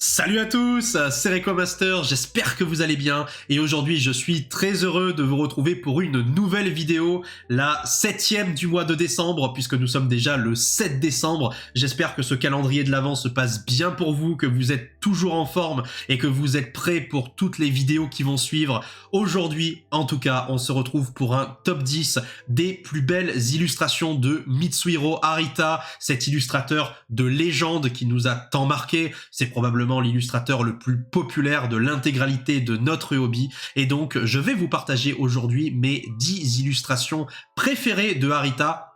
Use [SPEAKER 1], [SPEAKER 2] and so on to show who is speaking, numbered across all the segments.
[SPEAKER 1] Salut à tous, c'est RekoMaster, j'espère que vous allez bien et aujourd'hui je suis très heureux de vous retrouver pour une nouvelle vidéo, la 7e du mois de décembre puisque nous sommes déjà le 7 décembre. J'espère que ce calendrier de l'Avent se passe bien pour vous, que vous êtes toujours en forme et que vous êtes prêts pour toutes les vidéos qui vont suivre. Aujourd'hui, en tout cas, on se retrouve pour un top 10 des plus belles illustrations de Mitsuhiro Arita, cet illustrateur de légende qui nous a tant marqué. C'est probablement l'illustrateur le plus populaire de l'intégralité de notre hobby, et donc je vais vous partager aujourd'hui mes 10 illustrations préférées de Arita.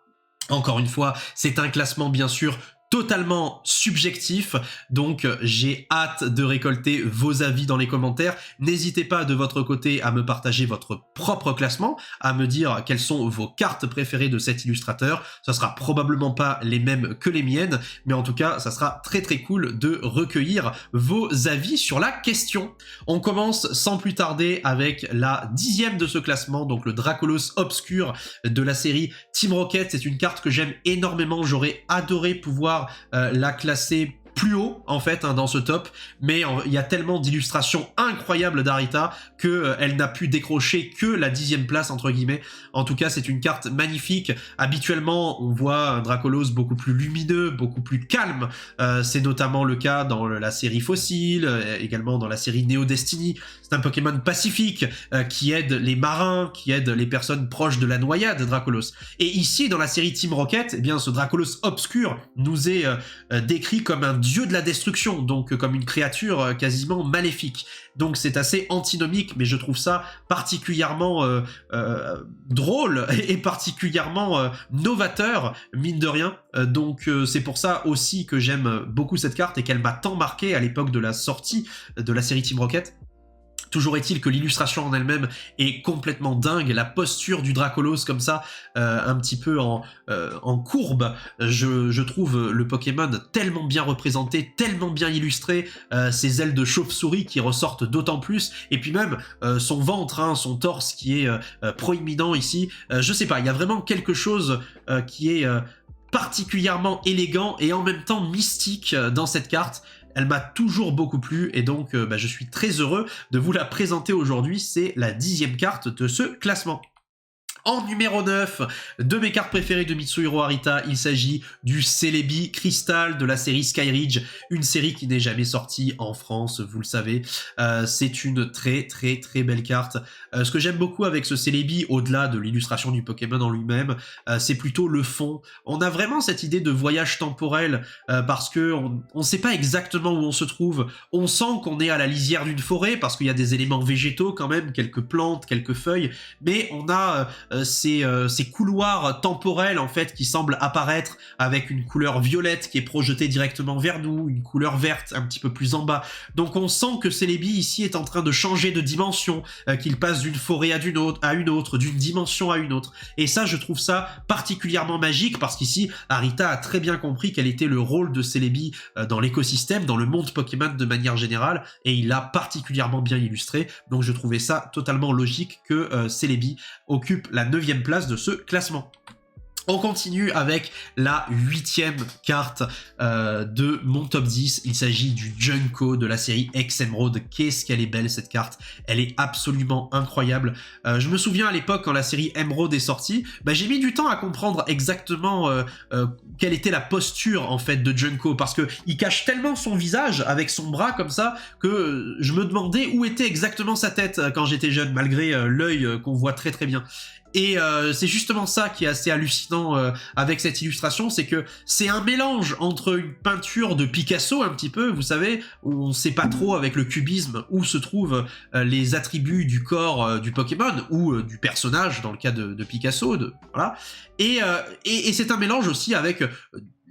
[SPEAKER 1] Encore une fois, c'est un classement bien sûr totalement subjectif, donc j'ai hâte de récolter vos avis dans les commentaires. N'hésitez pas de votre côté à me partager votre propre classement, à me dire quelles sont vos cartes préférées de cet illustrateur. Ça sera probablement pas les mêmes que les miennes, mais en tout cas ça sera très très cool de recueillir vos avis sur la question. On commence sans plus tarder avec la 10e de ce classement, donc le Dracolos Obscur de la série Team Rocket. C'est une carte que j'aime énormément, j'aurais adoré pouvoir la classer plus haut en fait dans ce top, mais il y a tellement d'illustrations incroyables d'Arita que elle n'a pu décrocher que la 10e place entre guillemets. En tout cas, c'est une carte magnifique. Habituellement, on voit un Dracolos beaucoup plus lumineux, beaucoup plus calme. C'est notamment le cas dans la série Fossile, également dans la série Neo Destiny. C'est un Pokémon pacifique qui aide les marins, qui aide les personnes proches de la noyade, Dracolos. Et ici, dans la série Team Rocket, eh bien, ce Dracolos obscur nous est décrit comme un dieu de la destruction, donc comme une créature quasiment maléfique. Donc c'est assez antinomique, mais je trouve ça particulièrement drôle et particulièrement novateur, mine de rien. Donc c'est pour ça aussi que j'aime beaucoup cette carte et qu'elle m'a tant marqué à l'époque de la sortie de la série Team Rocket. Toujours est-il que l'illustration en elle-même est complètement dingue, la posture du Dracolos comme ça, un petit peu en courbe, je trouve le Pokémon tellement bien représenté, tellement bien illustré, ses ailes de chauve-souris qui ressortent d'autant plus, et puis même son ventre, son torse qui est proéminent ici, je sais pas, il y a vraiment quelque chose qui est particulièrement élégant et en même temps mystique dans cette carte. Elle m'a toujours beaucoup plu et donc je suis très heureux de vous la présenter aujourd'hui. C'est la 10e carte de ce classement. En numéro 9 de mes cartes préférées de Mitsuhiro Arita, il s'agit du Celebi Crystal de la série Skyridge, une série qui n'est jamais sortie en France, vous le savez. C'est une très très très belle carte. Ce que j'aime beaucoup avec ce Celebi, au-delà de l'illustration du Pokémon en lui-même, c'est plutôt le fond. On a vraiment cette idée de voyage temporel parce que on sait pas exactement où on se trouve. On sent qu'on est à la lisière d'une forêt parce qu'il y a des éléments végétaux quand même, quelques plantes, quelques feuilles, mais on a ces couloirs temporels en fait qui semblent apparaître avec une couleur violette qui est projetée directement vers nous, une couleur verte un petit peu plus en bas. Donc on sent que Celebi ici est en train de changer de dimension, qu'il passe d'une forêt à une autre, d'une dimension à une autre. Et ça, je trouve ça particulièrement magique parce qu'ici, Arita a très bien compris quel était le rôle de Celebi dans l'écosystème, dans le monde Pokémon de manière générale, et il l'a particulièrement bien illustré. Donc je trouvais ça totalement logique que Celebi occupe la 9e place de ce classement. On continue avec la 8e carte de mon top 10. Il s'agit du Junko de la série X-Emerald. Qu'est-ce qu'elle est belle cette carte. Elle est absolument incroyable. Je me souviens à l'époque quand la série Emerald est sortie, j'ai mis du temps à comprendre exactement quelle était la posture en fait de Junko parce que il cache tellement son visage avec son bras comme ça que je me demandais où était exactement sa tête quand j'étais jeune malgré l'œil qu'on voit très très bien. Et c'est justement ça qui est assez hallucinant avec cette illustration, c'est que c'est un mélange entre une peinture de Picasso un petit peu, vous savez, où on sait pas trop avec le cubisme où se trouvent les attributs du corps du Pokémon ou du personnage dans le cas de Picasso, voilà. Et c'est un mélange aussi avec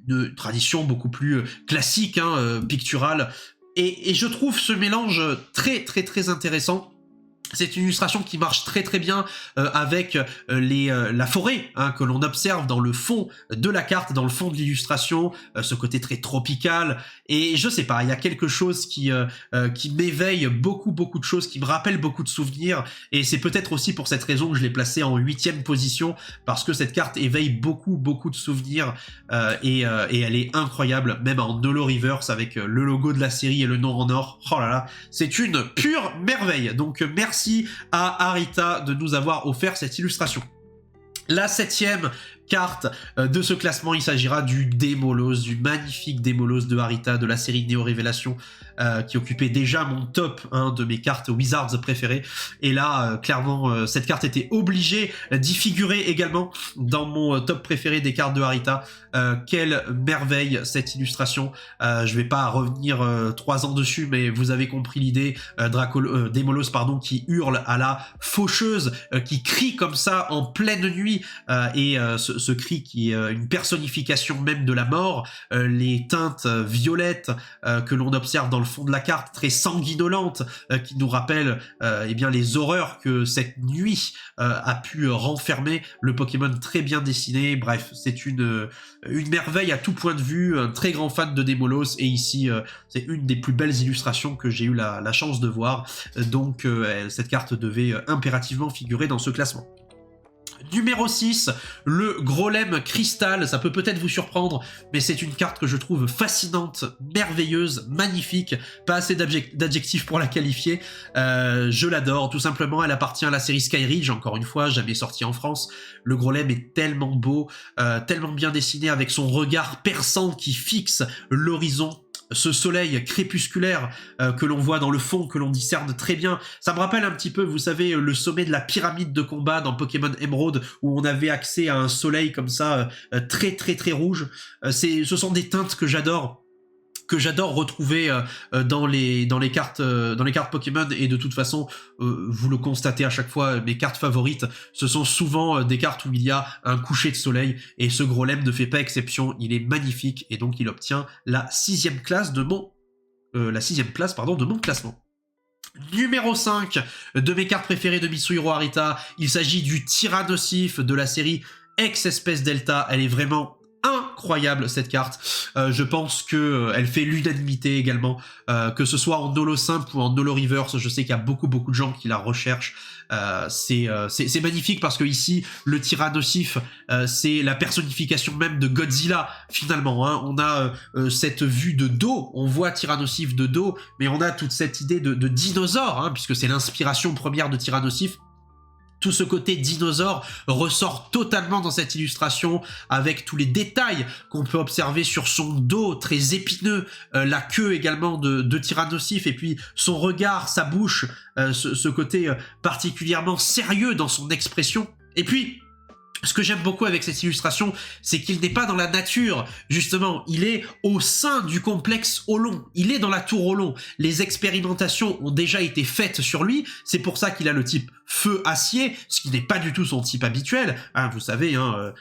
[SPEAKER 1] une tradition beaucoup plus classique, picturale. Et je trouve ce mélange très très très intéressant. C'est une illustration qui marche très très bien avec la forêt hein, que l'on observe dans le fond de la carte, dans le fond de l'illustration, ce côté très tropical. Et je sais pas, il y a quelque chose qui m'éveille beaucoup de choses, qui me rappelle beaucoup de souvenirs. Et c'est peut-être aussi pour cette raison que je l'ai placée en 8e position, parce que cette carte éveille beaucoup de souvenirs et elle est incroyable, même en Holo Reverse avec le logo de la série et le nom en or. Oh là là, c'est une pure merveille. Donc merci à Arita de nous avoir offert cette illustration. La 7e carte de ce classement, il s'agira du Démolos, du magnifique Démolos de Arita de la série Néo Révélation qui occupait déjà mon top 1 de mes cartes Wizards préférées. Et là, clairement, cette carte était obligée d'y figurer également dans mon top préféré des cartes de Arita. Quelle merveille cette illustration. Je vais pas revenir 3 ans dessus, mais vous avez compris l'idée. Démolos, pardon, qui hurle à la faucheuse, qui crie comme ça en pleine nuit, et ce cri qui est une personnification même de la mort, les teintes violettes que l'on observe dans le fond de la carte, très sanguinolentes, qui nous rappellent eh bien les horreurs que cette nuit a pu renfermer, le Pokémon très bien dessiné. Bref, c'est une merveille à tout point de vue, un très grand fan de Démolos, et ici c'est une des plus belles illustrations que j'ai eu la chance de voir, donc cette carte devait impérativement figurer dans ce classement. Numéro 6, le Grolem Cristal. Ça peut peut-être vous surprendre, mais c'est une carte que je trouve fascinante, merveilleuse, magnifique. Pas assez d'adjectifs pour la qualifier. Je l'adore, tout simplement. Elle appartient à la série Skyridge, encore une fois, jamais sortie en France. Le Grolem est tellement beau, tellement bien dessiné, avec son regard perçant qui fixe l'horizon. Ce soleil crépusculaire que l'on voit dans le fond, que l'on discerne très bien. Ça me rappelle un petit peu, vous savez, le sommet de la pyramide de combat dans Pokémon Emerald, où on avait accès à un soleil comme ça, très rouge. Ce sont des teintes que j'adore retrouver dans les cartes Pokémon, et de toute façon vous le constatez à chaque fois, mes cartes favorites ce sont souvent des cartes où il y a un coucher de soleil, et ce Grolem ne fait pas exception. Il est magnifique, et donc il obtient la 6e place de mon classement. Numéro 5 de mes cartes préférées de Mitsuhiro Arita, il s'agit du Tyrannosif de la série Ex-Espèce Delta. Elle est vraiment incroyable cette carte. Je pense que elle fait l'unanimité également, que ce soit en Holo simple ou en Holo Reverse. Je sais qu'il y a beaucoup de gens qui la recherchent. C'est magnifique, parce que ici le Tyrannosif c'est la personnification même de Godzilla finalement, hein. On a cette vue de dos, on voit Tyrannosif de dos, mais on a toute cette idée de dinosaure, hein, puisque c'est l'inspiration première de Tyrannosif. Tout ce côté dinosaure ressort totalement dans cette illustration, avec tous les détails qu'on peut observer sur son dos très épineux, la queue également de Tyrannosif, et puis son regard, sa bouche, ce côté particulièrement sérieux dans son expression. Et puis, ce que j'aime beaucoup avec cette illustration, c'est qu'il n'est pas dans la nature, justement, il est au sein du complexe Holon, il est dans la tour Holon. Les expérimentations ont déjà été faites sur lui, c'est pour ça qu'il a le type feu-acier, ce qui n'est pas du tout son type habituel, hein, vous savez, hein,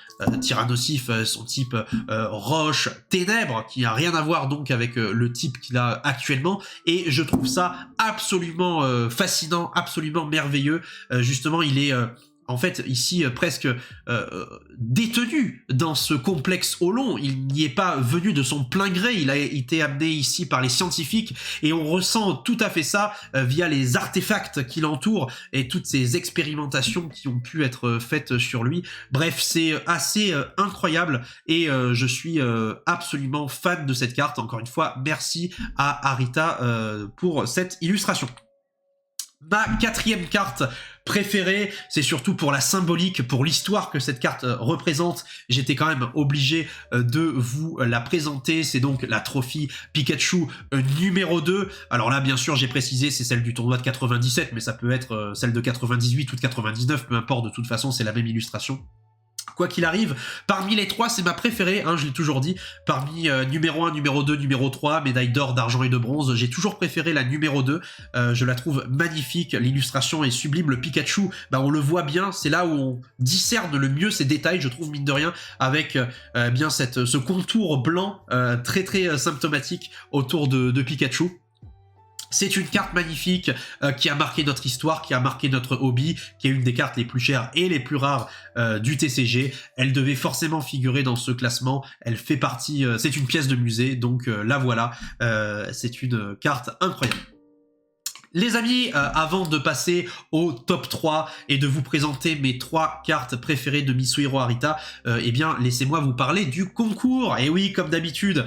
[SPEAKER 1] Tyrannosif, son type roche, ténèbres, qui n'a rien à voir donc avec le type qu'il a actuellement, et je trouve ça absolument fascinant, absolument merveilleux. Justement, il est... en fait, ici, presque détenu dans ce complexe Holon. Il n'y est pas venu de son plein gré, il a été amené ici par les scientifiques, et on ressent tout à fait ça via les artefacts qui l'entourent, et toutes ces expérimentations qui ont pu être faites sur lui. Bref, c'est assez incroyable, et je suis absolument fan de cette carte. Encore une fois, merci à Arita pour cette illustration. Ma 4e carte préférée, c'est surtout pour la symbolique, pour l'histoire que cette carte représente. J'étais quand même obligé de vous la présenter. C'est donc la Trophy Pikachu numéro 2. Alors là, bien sûr, j'ai précisé, c'est celle du tournoi de 97, mais ça peut être celle de 98 ou de 99, peu importe, de toute façon, c'est la même illustration. Quoi qu'il arrive, parmi les trois, c'est ma préférée, hein, je l'ai toujours dit. Parmi numéro 1, numéro 2, numéro 3, médaille d'or, d'argent et de bronze, j'ai toujours préféré la numéro 2. Je la trouve magnifique, l'illustration est sublime. Le Pikachu, bah, on le voit bien, c'est là où on discerne le mieux ces détails, je trouve, mine de rien, avec bien ce contour blanc très symptomatique autour de Pikachu. C'est une carte magnifique qui a marqué notre histoire, qui a marqué notre hobby, qui est une des cartes les plus chères et les plus rares du TCG. Elle devait forcément figurer dans ce classement. Elle fait partie, c'est une pièce de musée, donc la voilà. C'est une carte incroyable. Les amis, avant de passer au top 3 et de vous présenter mes 3 cartes préférées de Mitsuhiro Arita, eh bien, laissez-moi vous parler du concours. Et oui, comme d'habitude,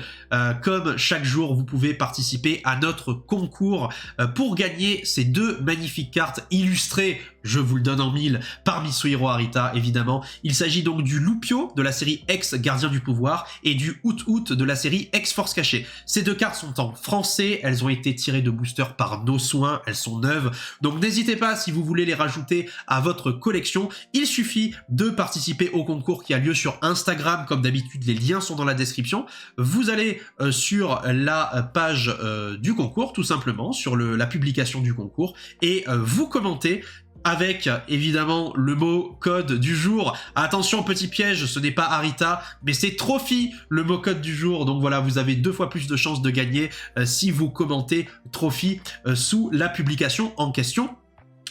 [SPEAKER 1] comme chaque jour, vous pouvez participer à notre concours pour gagner ces 2 magnifiques cartes illustrées, je vous le donne en 1000, par Mitsuhiro Arita, évidemment. Il s'agit donc du Lupio de la série X Gardien du Pouvoir et du Out de la série X Force Cachée. Ces 2 cartes sont en français, elles ont été tirées de boosters par nos soins, elles sont neuves, donc n'hésitez pas si vous voulez les rajouter à votre collection. Il suffit de participer au concours qui a lieu sur Instagram, comme d'habitude les liens sont dans la description. Vous allez sur la page du concours, tout simplement, sur la publication du concours, et vous commentez avec évidemment le mot code du jour. Attention, petit piège, ce n'est pas Arita, mais c'est Trophy, le mot code du jour. Donc voilà, vous avez 2 fois plus de chances de gagner si vous commentez Trophy sous la publication en question.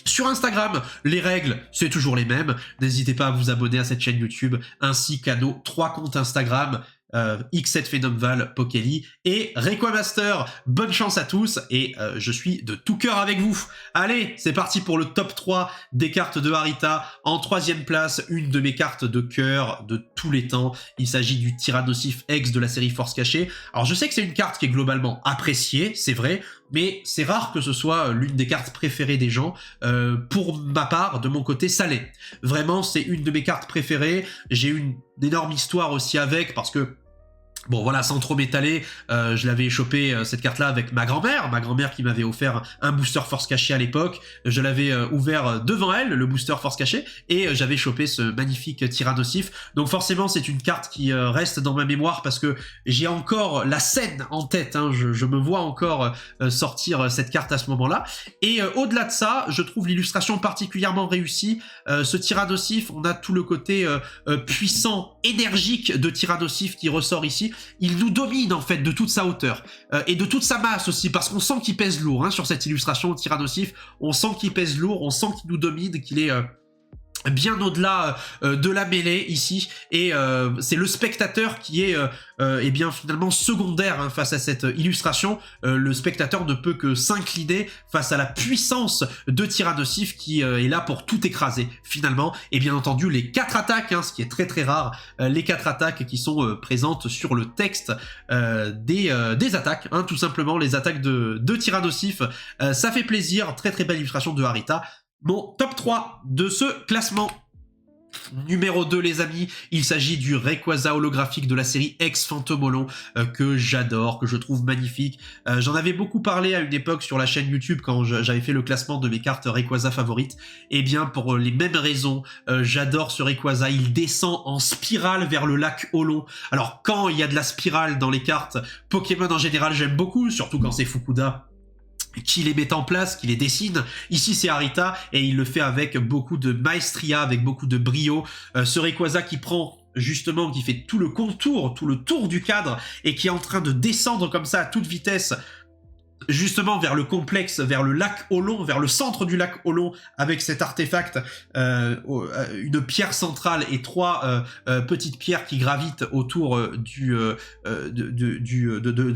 [SPEAKER 1] Sur Instagram, les règles, c'est toujours les mêmes. N'hésitez pas à vous abonner à cette chaîne YouTube, ainsi qu'à nos 3 comptes Instagram, X7 Phenomval, Pokeli et Requamaster. Bonne chance à tous et je suis de tout cœur avec vous. Allez, c'est parti pour le top 3 des cartes de Arita. En 3e place, une de mes cartes de cœur de tous les temps. Il s'agit du Tyrannosif X de la série Force Cachée. Alors je sais que c'est une carte qui est globalement appréciée, c'est vrai, mais c'est rare que ce soit l'une des cartes préférées des gens. Pour ma part, de mon côté, ça l'est. Vraiment, c'est une de mes cartes préférées. J'ai une énorme histoire aussi avec, parce que bon voilà, sans trop m'étaler, je l'avais chopé cette carte-là avec ma grand-mère qui m'avait offert un booster Force Cachée à l'époque. Je l'avais ouvert devant elle, le booster Force Cachée, et j'avais chopé ce magnifique Tyrannosif. Donc forcément, c'est une carte qui reste dans ma mémoire parce que j'ai encore la scène en tête, hein. Je me vois encore sortir cette carte à ce moment-là. Et au-delà de ça, je trouve l'illustration particulièrement réussie. Ce Tyrannosif, on a tout le côté puissant, énergique de Tyrannosif qui ressort ici. Il nous domine en fait de toute sa hauteur et de toute sa masse aussi, parce qu'on sent qu'il pèse lourd hein, sur cette illustration Tyrannosif. On sent qu'il pèse lourd, on sent qu'il nous domine, qu'il est bien au-delà de la mêlée ici, et c'est le spectateur qui est eh bien finalement secondaire hein, face à cette illustration. Le spectateur ne peut que s'incliner face à la puissance de Tyrannosif qui est là pour tout écraser finalement, et bien entendu les 4 attaques, hein, ce qui est très très rare, les 4 attaques qui sont présentes sur le texte des attaques, hein, tout simplement les attaques de Tyrannosif. Ça fait plaisir, très très belle illustration de Arita. Mon top 3 de ce classement. Numéro 2 les amis, il s'agit du Rayquaza holographique de la série X Phantomolon que j'adore, que je trouve magnifique. J'en avais beaucoup parlé à une époque sur la chaîne YouTube quand j'avais fait le classement de mes cartes Rayquaza favorites. Et bien pour les mêmes raisons, j'adore ce Rayquaza, il descend en spirale vers le lac Olon. Alors quand il y a de la spirale dans les cartes Pokémon en général, j'aime beaucoup, surtout quand c'est Fukuda qui les met en place, qui les dessine. Ici c'est Arita et il le fait avec beaucoup de maestria, avec beaucoup de brio. Ce Rayquaza qui prend justement, qui fait tout le contour, tout le tour du cadre et qui est en train de descendre comme ça à toute vitesse justement vers le complexe, vers le lac Olon, vers le centre du lac Olon, avec cet artefact, une pierre centrale et 3 petites pierres qui gravitent autour de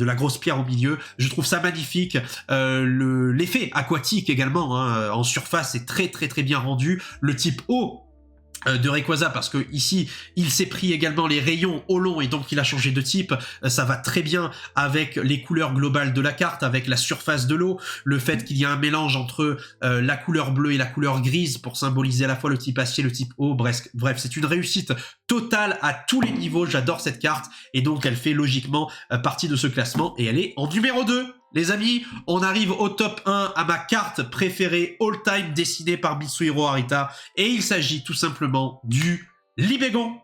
[SPEAKER 1] la grosse pierre au milieu. Je trouve ça magnifique. L'effet aquatique également, hein, en surface est très très très bien rendu. Le type eau de Rayquaza, parce que ici il s'est pris également les rayons Olon et donc il a changé de type. Ça va très bien avec les couleurs globales de la carte, avec la surface de l'eau, le fait qu'il y a un mélange entre la couleur bleue et la couleur grise pour symboliser à la fois le type acier et le type eau. Bref, c'est une réussite totale à tous les niveaux. J'adore cette carte et donc elle fait logiquement partie de ce classement et elle est en numéro 2. Les amis, on arrive au top 1 à ma carte préférée all-time dessinée par Mitsuhiro Arita, et il s'agit tout simplement du Libégon.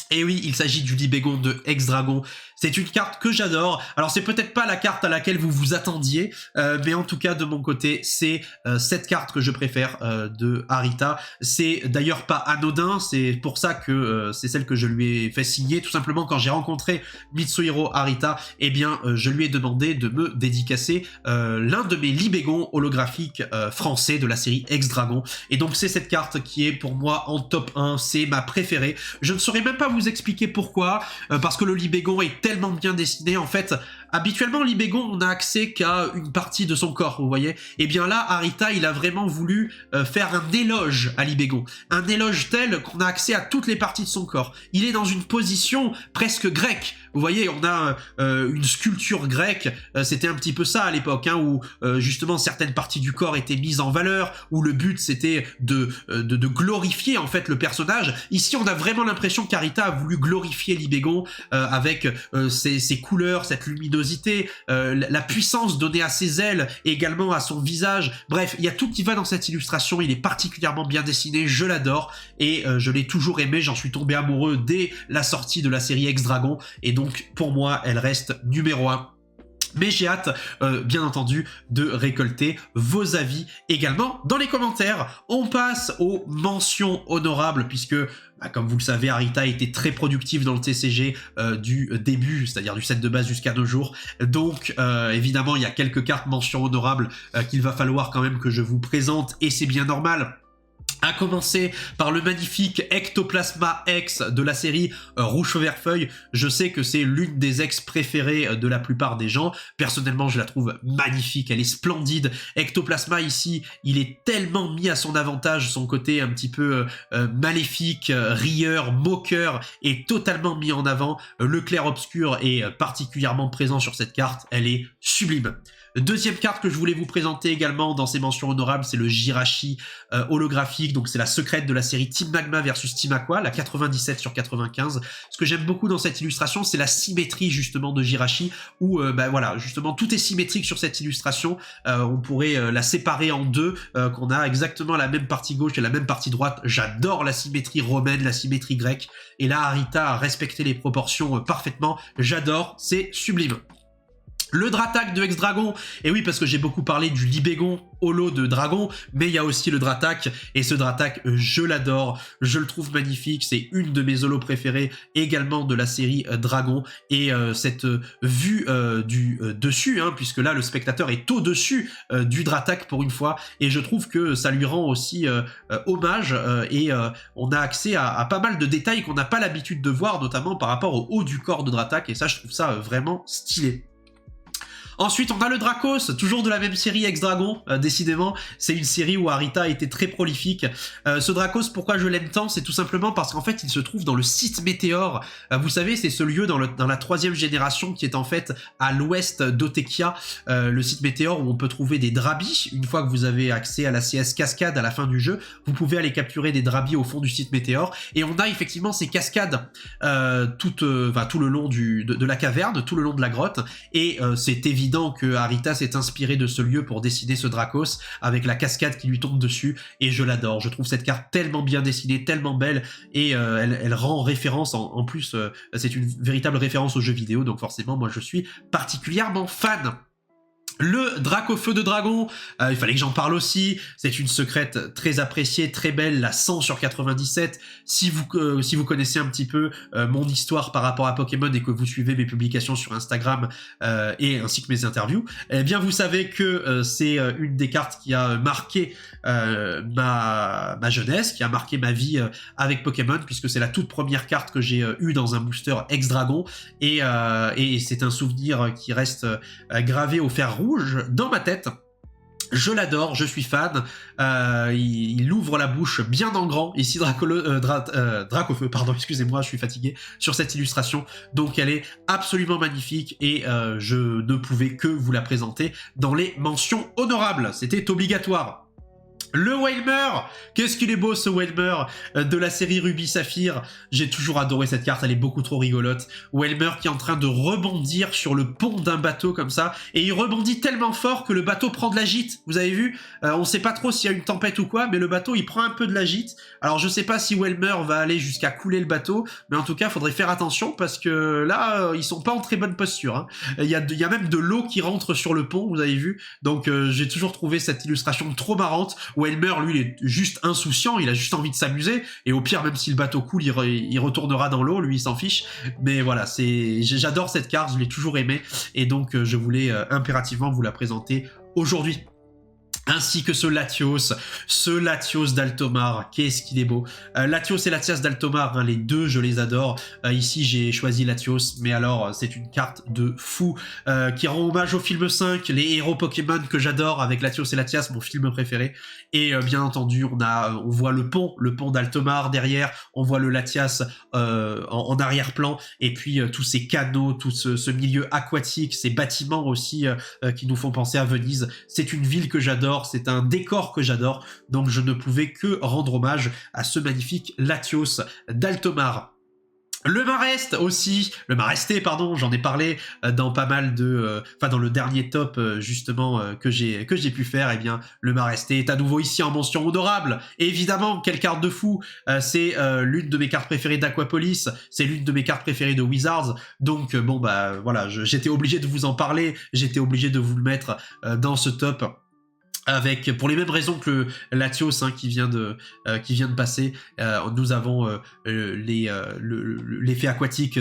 [SPEAKER 1] Et oui, il s'agit du Libégon de Ex-Dragon. C'est une carte que j'adore. Alors c'est peut-être pas la carte à laquelle vous vous attendiez, mais en tout cas de mon côté, c'est cette carte que je préfère de Harita. C'est d'ailleurs pas anodin, c'est pour ça que c'est celle que je lui ai fait signer. Tout simplement quand j'ai rencontré Mitsuhiro Harita, eh bien je lui ai demandé de me dédicacer l'un de mes Libégons holographiques français de la série Ex-Dragon. Et donc c'est cette carte qui est pour moi en top 1, c'est ma préférée. Je ne saurais même pas vous expliquer pourquoi, parce que le Libégon est tellement bien dessiné. En fait, habituellement, Libégon, on n'a accès qu'à une partie de son corps, vous voyez. Et bien là, Harita, il a vraiment voulu faire un éloge à Libégon. Un éloge tel qu'on a accès à toutes les parties de son corps. Il est dans une position presque grecque. Vous voyez, on a une sculpture grecque. C'était un petit peu ça à l'époque, hein, où justement certaines parties du corps étaient mises en valeur, où le but c'était de glorifier en fait le personnage. Ici, on a vraiment l'impression qu'Harita a voulu glorifier Libégon avec ses couleurs, cette luminosité, la puissance donnée à ses ailes et également à son visage. Bref, il y a tout qui va dans cette illustration. Il est particulièrement bien dessiné, je l'adore et je l'ai toujours aimé. J'en suis tombé amoureux dès la sortie de la série Ex-Dragon et donc pour moi, elle reste numéro 1. Mais j'ai hâte, bien entendu, de récolter vos avis également dans les commentaires. On passe aux mentions honorables, puisque, comme vous le savez, Harita a été très productive dans le TCG du début, c'est-à-dire du set de base jusqu'à nos jours. Donc, évidemment, il y a quelques cartes mentions honorables qu'il va falloir quand même que je vous présente, et c'est bien normal. À commencer par le magnifique Ectoplasma X de la série Rouge Feu Vert Feuille. Je sais que c'est l'une des ex préférées de la plupart des gens. Personnellement, je la trouve magnifique, elle est splendide. Ectoplasma ici, il est tellement mis à son avantage, son côté un petit peu maléfique, rieur, moqueur est totalement mis en avant. Le clair-obscur est particulièrement présent sur cette carte, elle est sublime. Deuxième carte que je voulais vous présenter également dans ces mentions honorables, c'est le Jirachi holographique, donc c'est la secrète de la série Team Magma versus Team Aqua, la 97/95. Ce que j'aime beaucoup dans cette illustration, c'est la symétrie justement de Jirachi, où voilà, justement tout est symétrique sur cette illustration. On pourrait la séparer en deux, qu'on a exactement la même partie gauche et la même partie droite. J'adore la symétrie romaine, la symétrie grecque, et là Harita a respecté les proportions parfaitement. J'adore, c'est sublime. Le Dratak de Ex-Dragon, et oui parce que j'ai beaucoup parlé du Libégon holo de Dragon, mais il y a aussi le Dratak, et ce Dratak je l'adore, je le trouve magnifique, c'est une de mes holos préférées également de la série Dragon, et cette vue du dessus, hein, puisque là le spectateur est au-dessus du Dratak pour une fois, et je trouve que ça lui rend aussi hommage, et on a accès à pas mal de détails qu'on n'a pas l'habitude de voir, notamment par rapport au haut du corps de Dratak, et ça je trouve ça vraiment stylé. Ensuite, on a le Dracos, toujours de la même série Ex-Dragon, décidément, c'est une série où Harita a été très prolifique. Ce Dracos, pourquoi je l'aime tant, c'est tout simplement parce qu'en fait, il se trouve dans le site Météor. Vous savez, c'est ce lieu dans la 3e génération qui est en fait à l'ouest d'Otekia, le site Météor où on peut trouver des drabis. Une fois que vous avez accès à la CS Cascade à la fin du jeu, vous pouvez aller capturer des drabis au fond du site Météor. Et on a effectivement ces cascades tout le long de la caverne, tout le long de la grotte. Et c'est évident que Harita s'est inspiré de ce lieu pour dessiner ce Dracos avec la cascade qui lui tombe dessus et je l'adore. Je trouve cette carte tellement bien dessinée, tellement belle et elle rend référence en plus, c'est une véritable référence aux jeux vidéo donc forcément moi je suis particulièrement fan. Le Dracofeu de Dragon, il fallait que j'en parle aussi, c'est une secrète très appréciée, très belle, la 100/97. Si vous connaissez un petit peu mon histoire par rapport à Pokémon et que vous suivez mes publications sur Instagram et ainsi que mes interviews, eh bien vous savez que c'est une des cartes qui a marqué ma jeunesse, qui a marqué ma vie avec Pokémon, puisque c'est la toute première carte que j'ai eue dans un booster Ex-Dragon, et c'est un souvenir qui reste gravé au fer rouge dans ma tête. Je l'adore, je suis fan, il ouvre la bouche bien en grand, ici Dracofeu, pardon, excusez-moi, je suis fatigué, sur cette illustration, donc elle est absolument magnifique et je ne pouvais que vous la présenter dans les mentions honorables, c'était obligatoire. Le Whalmer, qu'est-ce qu'il est beau ce Whalmer de la série Ruby Saphir. J'ai toujours adoré cette carte, elle est beaucoup trop rigolote. Whalmer qui est en train de rebondir sur le pont d'un bateau comme ça, et il rebondit tellement fort que le bateau prend de la gîte. Vous avez vu, on sait pas trop s'il y a une tempête ou quoi, mais le bateau il prend un peu de la gîte. Alors je sais pas si Whalmer va aller jusqu'à couler le bateau, mais en tout cas faudrait faire attention parce que là ils sont pas en très bonne posture. Hein. Il y a même de l'eau qui rentre sur le pont, vous avez vu. Donc j'ai toujours trouvé cette illustration trop marrante. Whalmer, lui, il est juste insouciant, il a juste envie de s'amuser, et au pire, même si le bateau coule, il retournera dans l'eau, lui, il s'en fiche. Mais voilà, j'adore cette carte, je l'ai toujours aimée, et donc je voulais impérativement vous la présenter aujourd'hui. Ainsi que ce Latios d'Altomar, qu'est-ce qu'il est beau. Latios et Latias d'Altomar, hein, les deux, je les adore. Ici, j'ai choisi Latios, mais alors, c'est une carte de fou qui rend hommage au film 5, les héros Pokémon que j'adore, avec Latios et Latias, mon film préféré. Et bien entendu, on voit le pont d'Altomar derrière, on voit le Latias en arrière-plan, et puis tous ces canaux, tout ce milieu aquatique, ces bâtiments aussi qui nous font penser à Venise. C'est une ville que j'adore, c'est un décor que j'adore, donc je ne pouvais que rendre hommage à ce magnifique Latios d'Altomar. Le Marest aussi, le Maresté pardon, j'en ai parlé dans pas mal de, dans le dernier top justement que j'ai pu faire. Et bien le Maresté est à nouveau ici en mention honorable. Et évidemment, quelle carte de fou, c'est l'une de mes cartes préférées d'Aquapolis, c'est l'une de mes cartes préférées de Wizards. Donc bon bah voilà, j'étais obligé de vous en parler, j'étais obligé de vous le mettre dans ce top. Pour les mêmes raisons que Latios hein, qui vient de passer, nous avons l'effet aquatique,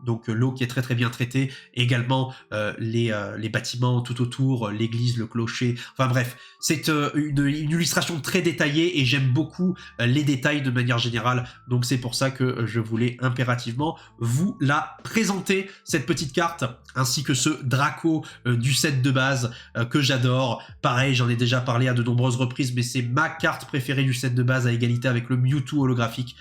[SPEAKER 1] donc l'eau qui est très très bien traitée, également les bâtiments tout autour, l'église, le clocher, enfin bref, c'est une illustration très détaillée et j'aime beaucoup les détails de manière générale, donc c'est pour ça que je voulais impérativement vous la présenter, cette petite carte, ainsi que ce Draco du set de base que j'adore. Pareil, j'en ai déjà parlé à de nombreuses reprises, mais c'est ma carte préférée du set de base à égalité avec le Mewtwo holographique.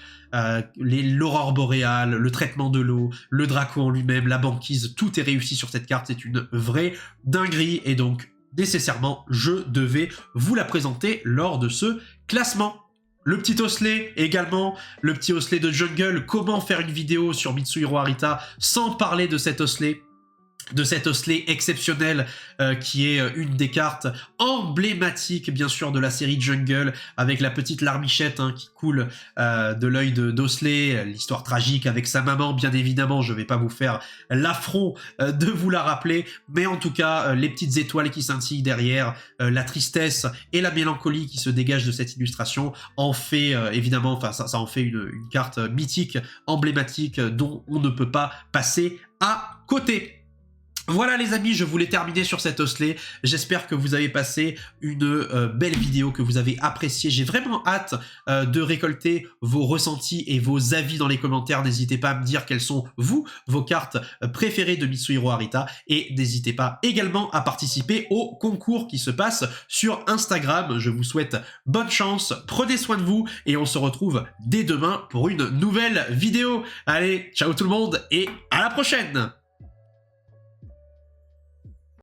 [SPEAKER 1] L'aurore boréale, le traitement de l'eau, le Draco en lui-même, la banquise, tout est réussi sur cette carte, c'est une vraie dinguerie, et donc nécessairement je devais vous la présenter lors de ce classement. Le petit osselet également, le petit osselet de jungle, comment faire une vidéo sur Mitsuhiro Arita sans parler de cet osselet exceptionnel qui est une des cartes emblématiques bien sûr de la série Jungle, avec la petite larmichette hein, qui coule de l'œil d'Osley, l'histoire tragique avec sa maman, bien évidemment je vais pas vous faire l'affront de vous la rappeler, mais en tout cas les petites étoiles qui scintillent derrière, la tristesse et la mélancolie qui se dégagent de cette illustration en fait évidemment, enfin ça en fait une carte mythique, emblématique, dont on ne peut pas passer à côté. Voilà les amis, je voulais terminer sur cet osselet. J'espère que vous avez passé une belle vidéo, que vous avez apprécié. J'ai vraiment hâte de récolter vos ressentis et vos avis dans les commentaires. N'hésitez pas à me dire quelles sont, vous, vos cartes préférées de Mitsuhiro Arita. Et n'hésitez pas également à participer au concours qui se passe sur Instagram. Je vous souhaite bonne chance, prenez soin de vous et on se retrouve dès demain pour une nouvelle vidéo. Allez, ciao tout le monde et à la prochaine!